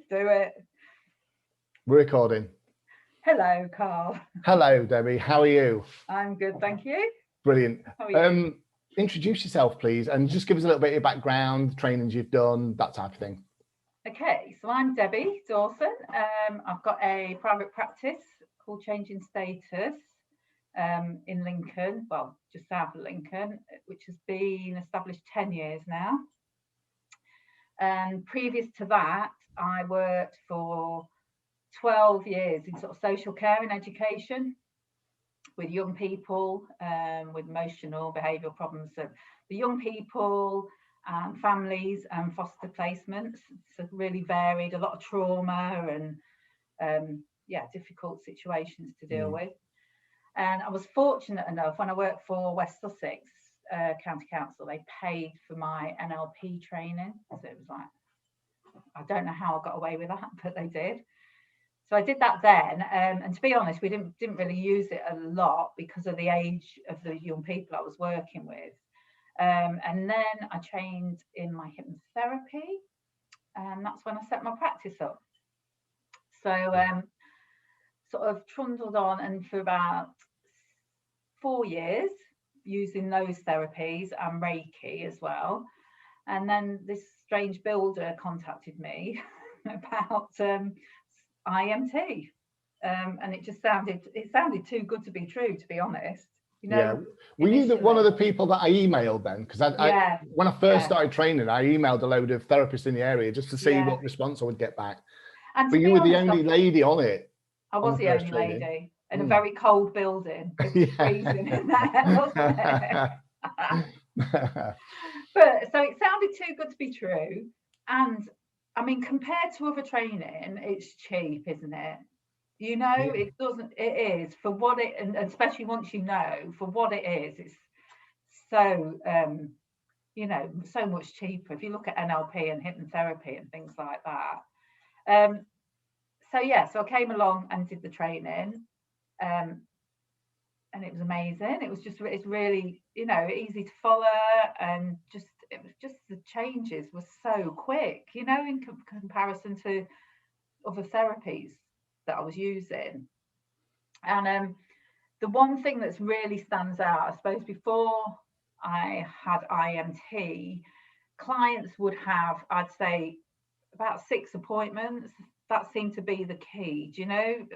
do it. We're recording. Hello, Carl. Hello, Debbie. How are you? I'm good, thank you. Brilliant. How are you? Introduce yourself, please, and just give us a little bit of your background, trainings you've done, that type of thing. Okay, so I'm Debbie Dawson. I've got a private practice called Changing Status in Lincoln, well, just south of Lincoln, which has been established 10 years now. And previous to that, I worked for 12 years in sort of social care and education with young people with emotional behavioural problems. So the young people and families and foster placements, so really varied, a lot of trauma and difficult situations to deal with. And I was fortunate enough, when I worked for West Sussex County Council, they paid for my NLP training. So it was like, I don't know how I got away with that, but they did. So I did that then, and to be honest, we didn't really use it a lot because of the age of the young people I was working with. And then I trained in my hypnotherapy, and that's when I set my practice up. So sort of trundled on, and for about 4 years using those therapies and Reiki as well. And then this strange builder contacted me about IEMT, and it sounded too good to be true, to be honest. You know, yeah. Were you one of the people that I emailed then? Because I when I first started training, I emailed a load of therapists in the area just to see what response I would get back. And but you were the only lady on it. I was the only lady in a very cold building. It was freezing in there, wasn't it? But so it sounded too good to be true. And I mean, compared to other training, it's cheap, isn't it? You know, it is for what it, and especially once you know for what it is, it's so, you know, so much cheaper. If you look at NLP and hypnotherapy and things like that. So I came along and did the training, and it was amazing. It's really, you know, easy to follow, and it was just the changes were so quick, you know, in comparison to other therapies that I was using. And the one thing that's really stands out, I suppose, before I had IEMT, clients would have, I'd say, about 6 appointments. That seemed to be the key, do you know?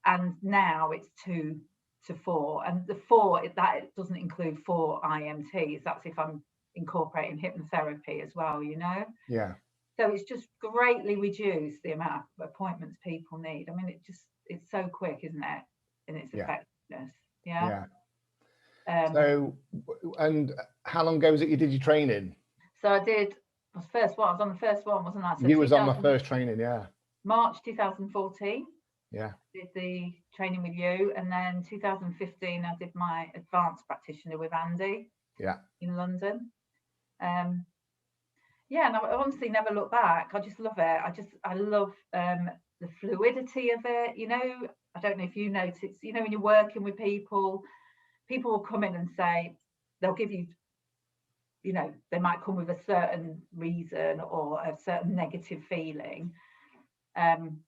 And now it's 2 to 4, and the 4, that doesn't include 4 IEMTs. That's if I'm incorporating hypnotherapy as well, you know? Yeah. So it's just greatly reduced the amount of appointments people need. I mean, it's so quick, isn't it, in its effectiveness? Yeah. So, and how long ago was it you did your training? So I was on the first one, wasn't I? So you was on my first training, March 2014. Yeah. Did the training with you, and then 2015 I did my advanced practitioner with Andy. Yeah. In London. And I honestly never look back. I just love it. I love the fluidity of it. You know, I don't know if you notice, you know, when you're working with people will come in and say, they'll give you, you know, they might come with a certain reason or a certain negative feeling. And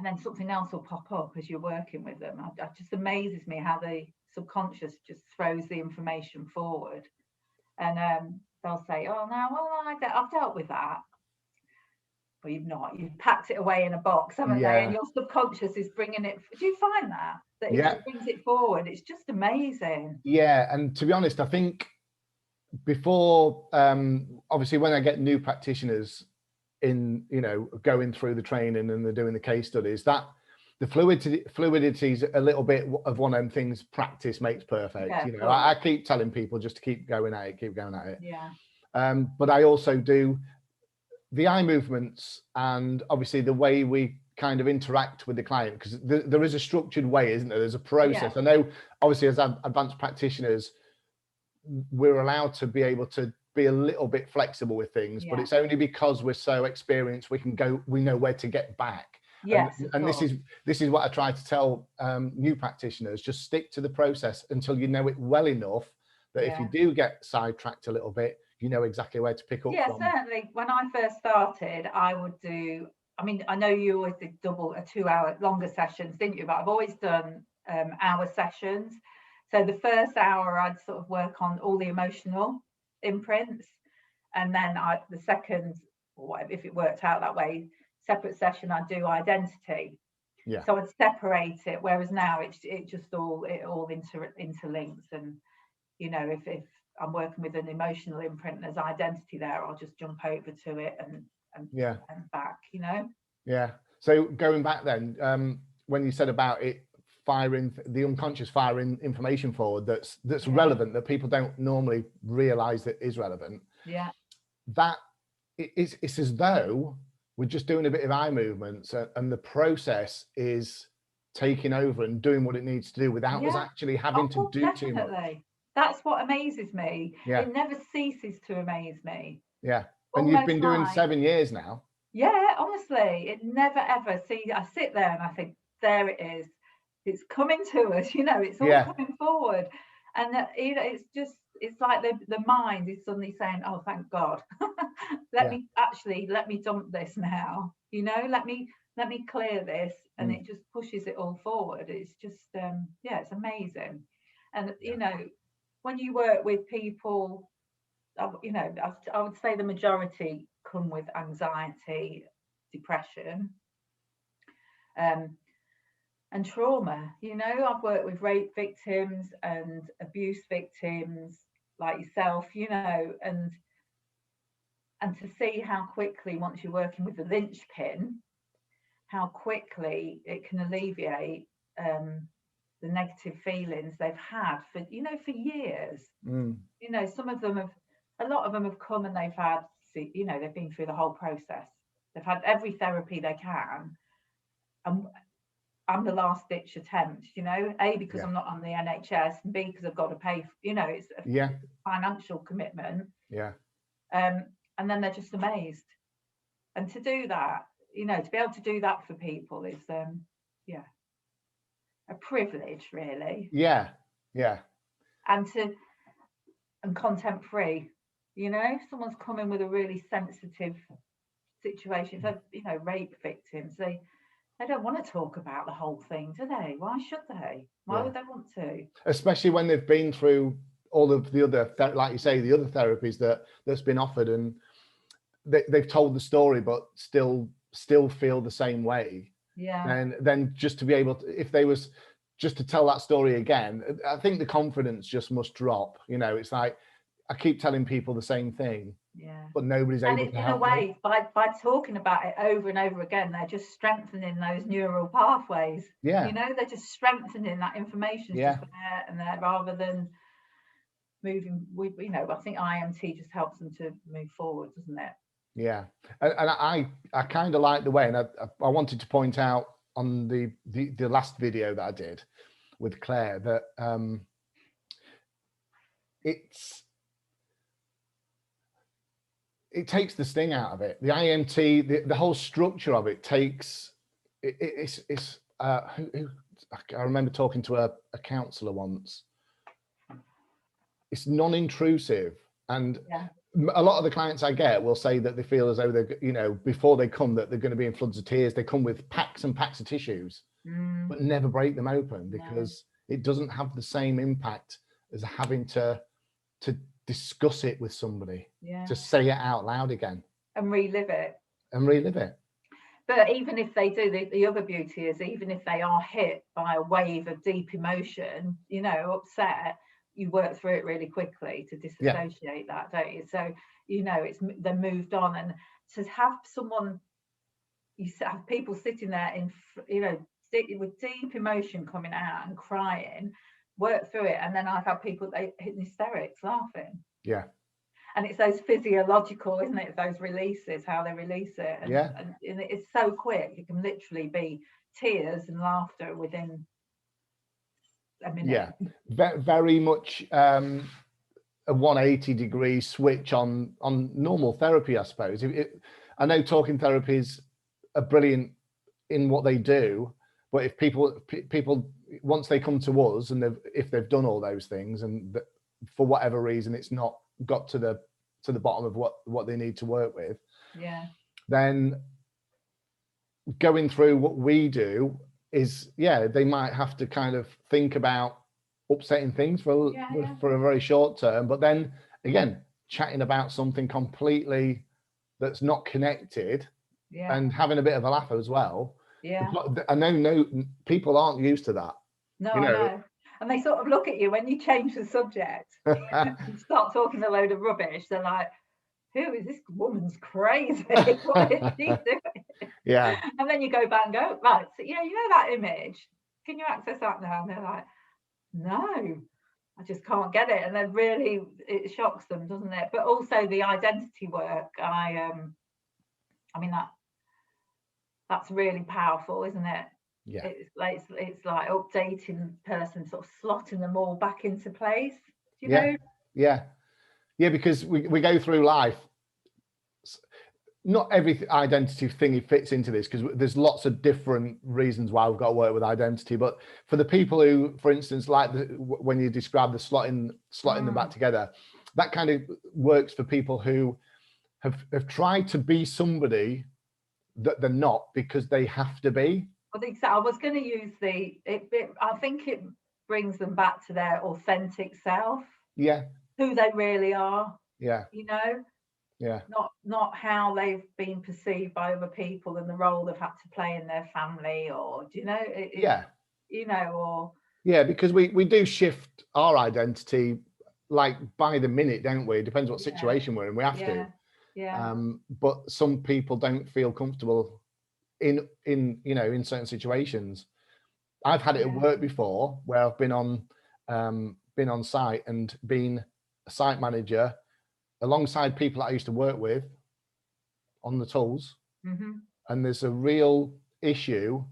then something else will pop up as you're working with them. It just amazes me how the subconscious just throws the information forward. And they'll say, oh, no, well, I've dealt with that. Well, you've not. You've packed it away in a box, haven't they? And your subconscious is bringing it. Do you find that it brings it forward? It's just amazing. Yeah, and to be honest, I think before, obviously, when I get new practitioners in, you know, going through the training and they're doing the case studies, that the fluidity is a little bit of one of them things. Practice makes perfect. Yeah, you know, I keep telling people just to keep going at it. Yeah. But I also do the eye movements, and obviously the way we kind of interact with the client, because there is a structured way, isn't there? There's a process. I know, obviously, as advanced practitioners, we're allowed to be able to be a little bit flexible with things, but it's only because we're so experienced we know where to get back. Yes, and this is what I try to tell new practitioners: just stick to the process until you know it well enough that if you do get sidetracked a little bit, you know exactly where to pick up from. Certainly. When I first started, I would do I mean, I know you always did double a 2-hour longer sessions, didn't you? But I've always done hour sessions. So the first hour I'd sort of work on all the emotional imprints, and then the second, or whatever, if it worked out that way, separate session, I'd do identity. Yeah. So I'd separate it, whereas now it just all interlinks. And you know, if I'm working with an emotional imprint and there's identity there, I'll just jump over to it and back, you know. Yeah. So going back then, when you said about it firing the unconscious, firing information forward that's relevant, that people don't normally realize that is relevant. Yeah. That it's as though we're just doing a bit of eye movements and the process is taking over and doing what it needs to do without us actually having to do too much. That's what amazes me. Yeah. It never ceases to amaze me. Yeah. And you've been doing 7 years now. Yeah, honestly, it never ever. See, I sit there and I think, there it is. It's coming to us, you know, it's all coming forward. And you know, it's like the mind is suddenly saying, oh, thank God. let me dump this now, you know, let me clear this, and it just pushes it all forward. It's just it's amazing. And you know, when you work with people, you know, I would say the majority come with anxiety, depression, and trauma. You know, I've worked with rape victims and abuse victims like yourself, you know, and to see how quickly, once you're working with the linchpin, how quickly it can alleviate the negative feelings they've had for years. You know, a lot of them have come and they've had, you know, they've been through the whole process. They've had every therapy they can. And I'm the last ditch attempt, you know, A, because I'm not on the NHS, and B, because I've got to pay, you know, it's a financial commitment. Yeah. And then they're just amazed. And to do that, you know, to be able to do that for people is, a privilege, really. Yeah. Yeah. And content free, you know, if someone's coming with a really sensitive situation, so, you know, rape victims, they don't want to talk about the whole thing, do they? Why should they? Why would they want to? Especially when they've been through all of the other, like you say, the other therapies that's been offered, and they've told the story, but still feel the same way. Yeah. And then just to be able to, if they was just to tell that story again, I think the confidence just must drop. You know, it's like, I keep telling people the same thing, but nobody's able to help me. And in a way, by talking about it over and over again, they're just strengthening those neural pathways. Yeah. You know, they're just strengthening that information just there and there, rather than moving. You know, I think IEMT just helps them to move forward, doesn't it? Yeah. And I kind of like the way, and I wanted to point out on the last video that I did with Claire that it takes the sting out of it. The IEMT, the whole structure of it takes, I remember talking to a counsellor once. It's non-intrusive, and a lot of the clients I get will say that they feel as though they're, you know, before they come, that they're going to be in floods of tears. They come with packs and packs of tissues, but never break them open, because it doesn't have the same impact as having to discuss it with somebody, to say it out loud again and relive it. But even if they do, the other beauty is, even if they are hit by a wave of deep emotion, you know, upset, you work through it really quickly to disassociate that, don't you? So, you know, they're moved on. And to have someone, you have people sitting there in, you know, with deep emotion coming out and crying, work through it. And then I've had people, they hit hysterics laughing. Yeah. And it's those physiological, isn't it? Those releases, how they release it. And it's so quick. It can literally be tears and laughter within a minute. Yeah, very much a 180-degree switch on normal therapy, I suppose. I know talking therapies are brilliant in what they do, but if people once they come to us, and if they've done all those things, and for whatever reason it's not got to the bottom of what they need to work with, yeah, then going through what we do is, yeah, they might have to kind of think about upsetting things for a very short term, but then again, chatting about something completely that's not connected and having a bit of a laugh as well. I know people aren't used to that. No, I know. And they sort of look at you when you change the subject and start talking a load of rubbish. They're like, who is this woman's crazy? What is she doing? Yeah. And then you go back and go, right, so you know that image? Can you access that now? And they're like, no, I just can't get it. And then really it shocks them, doesn't it? But also the identity work, I mean that's really powerful, isn't it? Yeah. It's like updating the person, sort of slotting them all back into place. Do you know? Yeah, because we go through life. Not every identity thing fits into this, because there's lots of different reasons why we've got to work with identity. But for the people who, for instance, like when you describe the slotting them back together, that kind of works for people who have tried to be somebody that they're not because they have to be. I think so. I was going to use I think it brings them back to their authentic self. Yeah. Who they really are. Yeah. You know? Yeah. Not how they've been perceived by other people and the role they've had to play in their family, or do you know? You know, or yeah, because we do shift our identity like by the minute, don't we? It depends what situation we're in. We have to. Yeah. But some people don't feel comfortable in certain situations. I've had it at work before, where I've been on site and been a site manager alongside people that I used to work with on the tools, and there's a real issue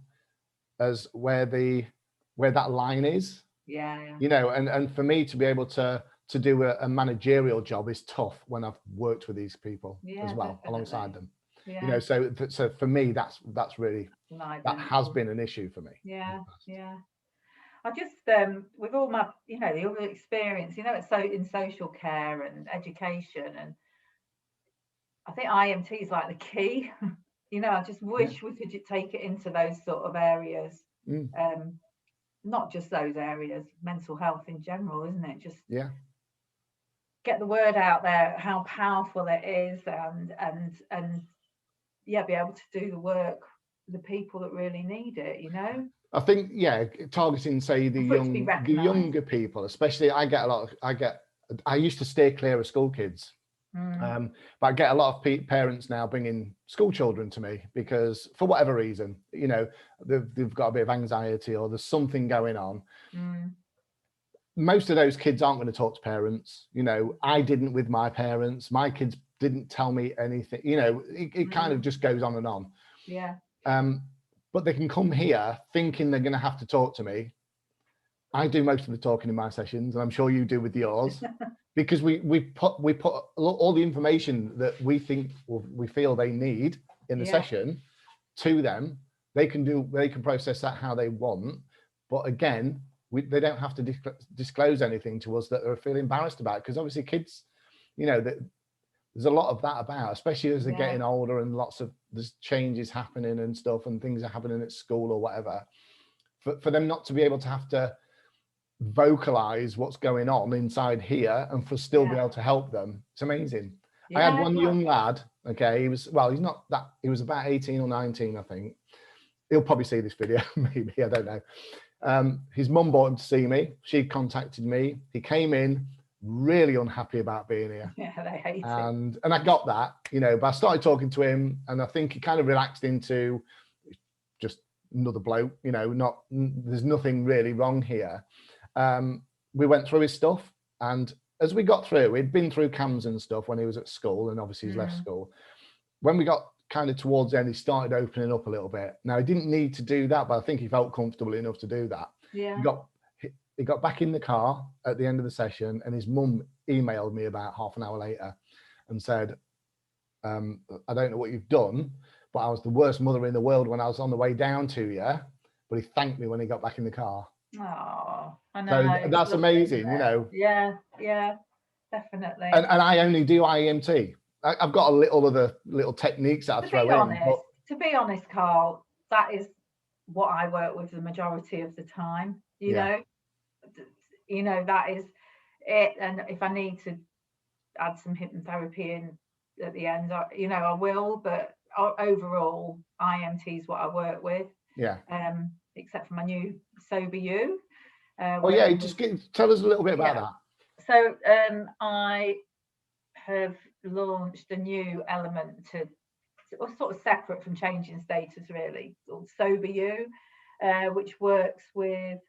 as where that line is. You know, and for me to be able to do a managerial job is tough when I've worked with these people as well, definitely, alongside them. You know, so for me that's really, that has been an issue for me. I just with all my the other experience, it's in social care and education, and I think IEMT is like the key. I just wish we could take it into those sort of areas. Not just those areas, mental health in general, isn't it? Just get the word out there how powerful it is, and be able to do the work for the people that really need it. I think targeting, say, the younger people, especially. I used to stay clear of school kids. But I get a lot of parents now bringing school children to me because, for whatever reason, they've got a bit of anxiety or there's something going on. Most of those kids aren't going to talk to parents. I didn't with my parents. My kids didn't tell me anything. It kind of just goes on and on. But they can come here thinking they're going to have to talk to me. I do most of the talking in my sessions, and I'm sure you do with yours. Because we put all the information that we feel they need in the session to them. They can process that how they want, but again, they don't have to disclose anything to us that they feel embarrassed about. Because obviously, kids, there's a lot of that about, especially as they're getting older, and there's changes happening and stuff, and things are happening at school or whatever. For them not to be able to have to vocalize what's going on inside here and for still be able to help them, it's amazing. I had one young lad, he was about 18 or 19, I think. He'll probably see this video, maybe, I don't know. His mum brought him to see me. She contacted me. He came in really unhappy about being here. They hate it. And I got that, but I started talking to him, and I think he kind of relaxed into just another bloke, there's nothing really wrong here. We went through his stuff, and as we got through, we'd been through CAMS and stuff when he was at school, and obviously he's left school. When we got kind of towards the end, he started opening up a little bit. Now, he didn't need to do that, but I think he felt comfortable enough to do that. He got back in the car at the end of the session, and his mum emailed me about half an hour later and said, I don't know what you've done, but I was the worst mother in the world when I was on the way down to you, but he thanked me when he got back in the car. Oh, I know. So that's amazing, Yeah, definitely. And I only do IEMT. I've got a little techniques that I throw in. to be honest, Carl, that is what I work with the majority of the time. You know, that is it. And if I need to add some hypnotherapy in at the end, I will. But overall, IEMT is what I work with. Yeah. Except for my new Sober You. Just tell us a little bit about that. So I have launched a new element to sort of separate from changing status, really, called Sober You, which works with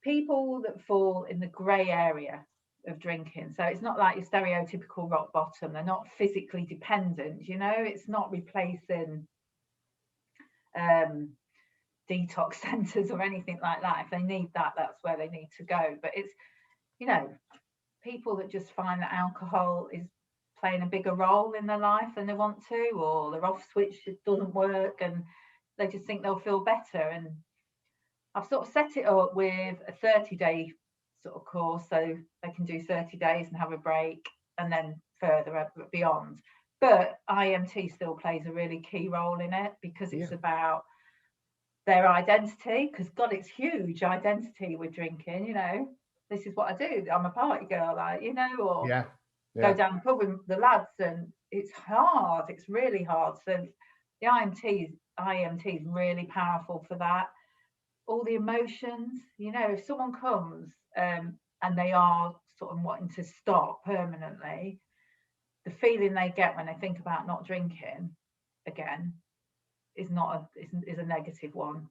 people that fall in the grey area of drinking. So it's not like your stereotypical rock bottom. They're not physically dependent, it's not replacing detox centres or anything like that. If they need that, that's where they need to go. But it's, people that just find that alcohol is playing a bigger role in their life than they want to, or their off switch doesn't work and they just think they'll feel better. And I've sort of set it up with a 30-day sort of course, so they can do 30 days and have a break and then further beyond. But IEMT still plays a really key role in it, because it's about their identity, because God, it's huge identity with drinking. This is what I do, I'm a party girl, or go down the pub with the lads, and it's hard, it's really hard. So the IEMT is really powerful for that. All the emotions, if someone comes and they are sort of wanting to stop permanently, the feeling they get when they think about not drinking again is a negative one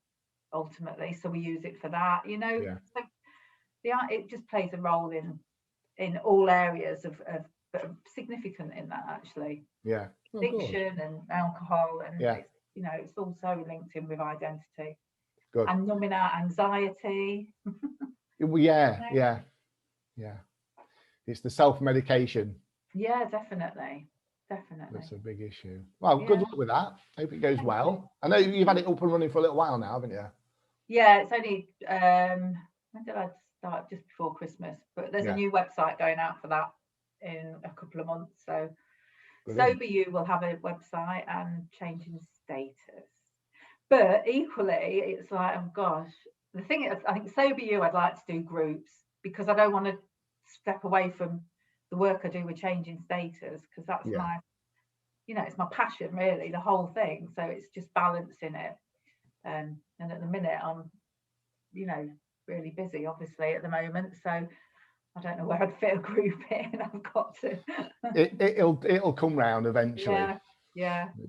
ultimately. So we use it for that, So it just plays a role in all areas of significant in that, actually. Addiction and alcohol, and it's also linked in with identity. Good. And numbing out anxiety. It's the self-medication. Definitely. That's a big issue. Well, good luck with that. Hope it goes well. I know you've had it up and running for a little while now, haven't you? It's only when did I start? Just before Christmas. But there's a new website going out for that in a couple of months. So Sober You will have a website and changing status. But equally, it's like, oh gosh, the thing is, I think Sober You, I'd like to do groups, because I don't want to step away from the work I do with changing status, because that's my, it's my passion, really, the whole thing. So it's just balancing it. And at the minute, I'm, really busy, obviously, at the moment. So I don't know where I'd fit a group in. I've got to. It'll come round eventually.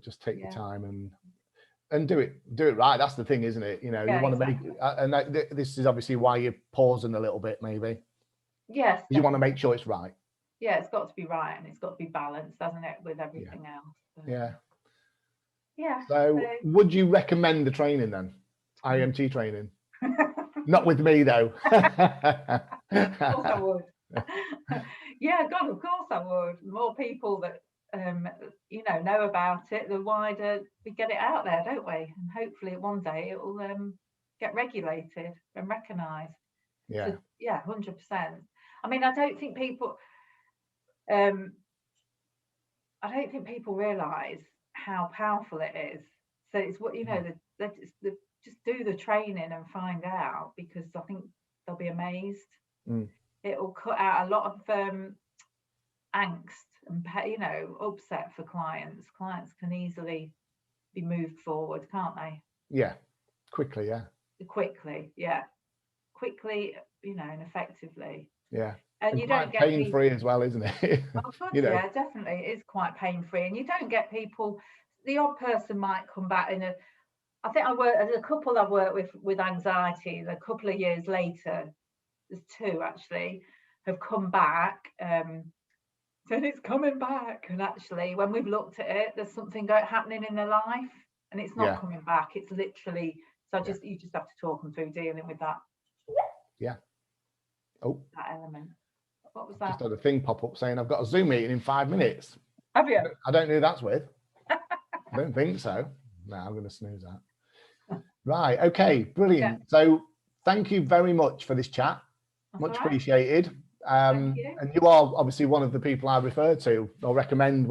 Just take your time and do it right. That's the thing, isn't it? You want to make, and this is obviously why you're pausing a little bit, maybe. Yes. You want to make sure it's right. It's got to be right, and it's got to be balanced, doesn't it, with everything else. So would you recommend the training then? IEMT training? Not with me though. Of course I would. God, of course I would. The more people that know about it, the wider we get it out there, don't we? And hopefully one day it will get regulated and recognised. 100%. I mean, I don't think people realise how powerful it is. So it's what just do the training and find out, because I think they'll be amazed. It will cut out a lot of angst and upset for clients. Clients can easily be moved forward, can't they? Quickly, and effectively. And you don't get pain-free as well, isn't it? Oh, God, definitely, it is quite pain-free, and you don't get people. The odd person might come back I think there's a couple I've worked with anxiety. A couple of years later, there's two actually have come back. So it's coming back, and actually, when we've looked at it, there's something happening in their life, and it's not coming back. It's literally you just have to talk them through dealing with that. That element. What was that? Just had a thing pop up saying I've got a Zoom meeting in 5 minutes. Have you? I don't know who that's with. I don't think so. No, I'm going to snooze that. Right. Okay. Brilliant. So thank you very much for this chat. That's much appreciated. And you are obviously one of the people I refer to or recommend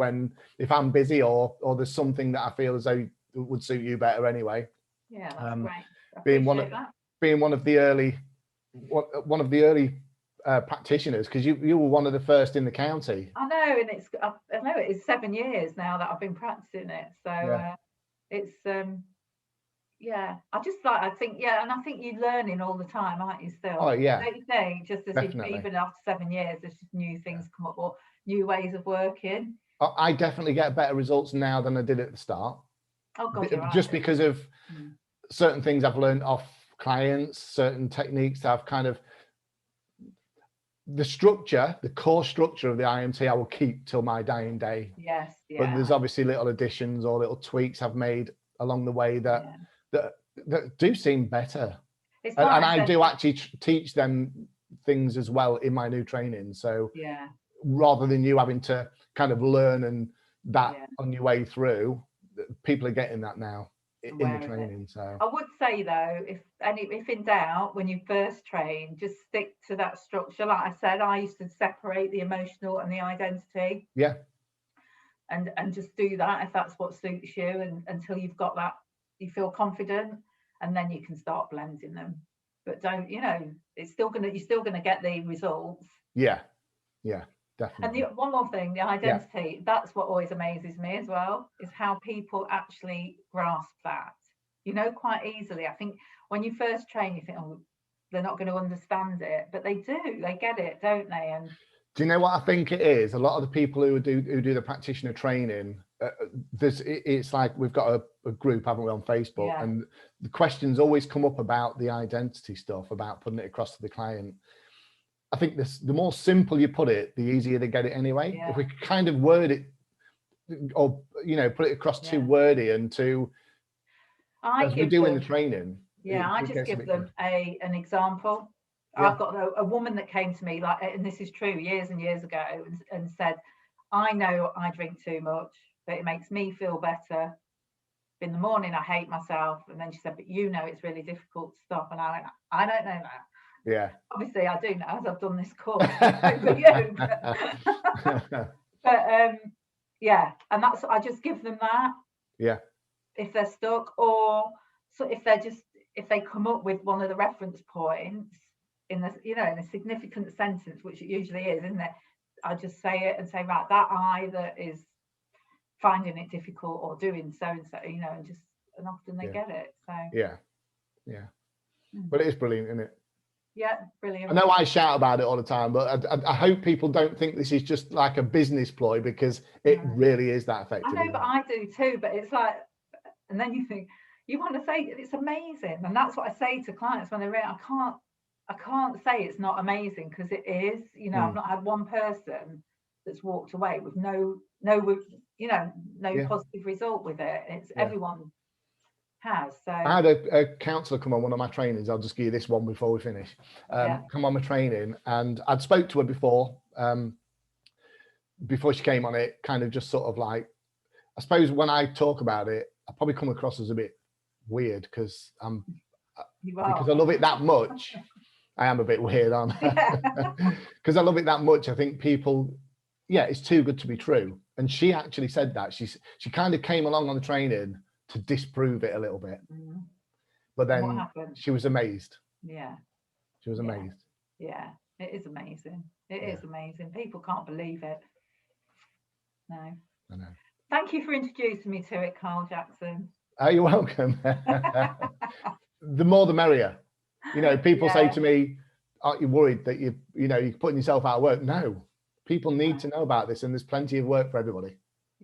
if I'm busy or there's something that I feel as though would suit you better anyway. Yeah, that's great. I Being appreciate that. being one of the early practitioners, because you were one of the first in the county. I know, and I know it is 7 years now that I've been practicing it. So it's yeah, I think and I think you're learning all the time, aren't you? Still, Oh yeah, don't you think? Just as even after 7 years, there's just new things come up or new ways of working. I definitely get better results now than I did at the start. Oh God, you're right. Just because of certain things I've learned off clients, certain techniques that I've kind of, the core structure of the IEMT I will keep till my dying day. Yes, yeah. But there's obviously little additions or little tweaks I've made along the way that do seem better. And I do actually teach them things as well in my new training. So rather than you having to kind of learn and that on your way through, people are getting that now in the training. So I would say though, if in doubt, when you first train, just stick to that structure. Like I said, I used to separate the emotional and the identity. Yeah. And just do that if that's what suits you, and until you've got that, you feel confident, and then you can start blending them. But don't, you're still gonna get the results. Yeah, definitely. And one more thing, the identity, that's what always amazes me as well, is how people actually grasp that, quite easily. I think when you first train, you think, oh, they're not going to understand it, but they do, they get it, don't they? And do you know what I think it is? A lot of the people who do the practitioner training, it's like we've got a group, haven't we, on Facebook, and the questions always come up about the identity stuff, about putting it across to the client. I think the more simple you put it, the easier they get it anyway. If we kind of word it, or put it across too wordy and too, as we do in the training. I just give them an example. I've got a woman that came to me, and this is true, years and years ago, and said, I know I drink too much, but it makes me feel better. In the morning, I hate myself. And then she said, but it's really difficult to stop. And I went, I don't know that. Yeah. Obviously, I do now, as I've done this course over you. But and that's, I just give them that. Yeah. If they're stuck, or so if they come up with one of the reference points in the in a significant sentence, which it usually is, isn't it? I just say it and say, right, that I that is finding it difficult or doing so and so, and often they get it. So but it is brilliant, isn't it? Yeah, brilliant. I know I shout about it all the time, but I hope people don't think this is just like a business ploy, because it really is that effective. I know, but I do too. But it's like, and then you think, you want to say it's amazing, and that's what I say to clients when they're in. I can't say it's not amazing, because it is. I've not had one person that's walked away with no positive result with it. It's everyone has. So I had a counsellor come on one of my trainings. I'll just give you this one before we finish. Come on my training, and I'd spoke to her before she came on it, kind of just sort of like, I suppose when I talk about it, I probably come across as a bit weird because I love it that much. I am a bit weird, aren't I? Because I love it that much. I think people, it's too good to be true. And she actually said that. She kind of came along on the training to disprove it a little bit. But then she was amazed. Yeah. She was amazed. Yeah, it is amazing. It is amazing. People can't believe it. No. I know. Thank you for introducing me to it, Carl Jackson. Oh, you're welcome. The more the merrier. People say to me, aren't you worried that you're putting yourself out of work? No. People need to know about this, and there's plenty of work for everybody.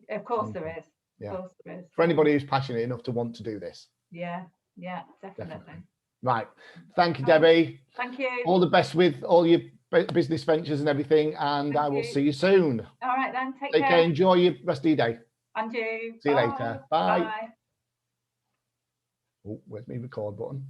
Of course there is. Yeah. Of course there is. For anybody who's passionate enough to want to do this. Yeah, definitely. Right. Thank you, Debbie. Thank you. All the best with all your business ventures and everything, and I will see you soon. All right then. Take care. Enjoy your rest of your day. And you. See you later. Bye. Bye. Oh, where's my record button?